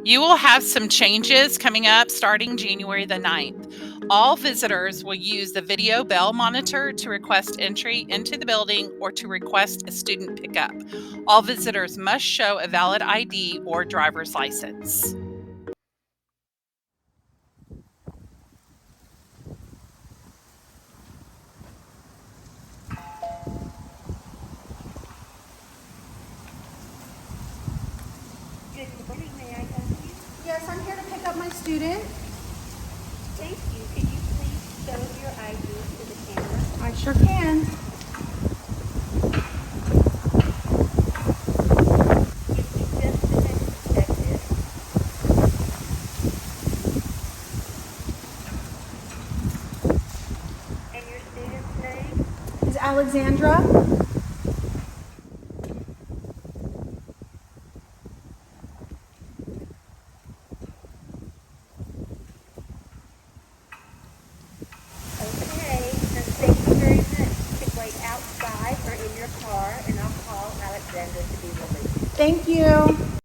You will have some changes coming up starting January the 9th. All visitors will use the video bell monitor to request entry into the building or to request a student pickup. All visitors must show a valid ID or driver's license. Good morning, may I help you? Yes, I'm here to pick up my student. Thank you. Could you please show your ID to the camera? I sure can. Give me just a minute to check this. And your student's name? Is Alexandra? Okay, then thank you very much. You can wait outside or in your car, and I'll call Alexandra to be released. Thank you.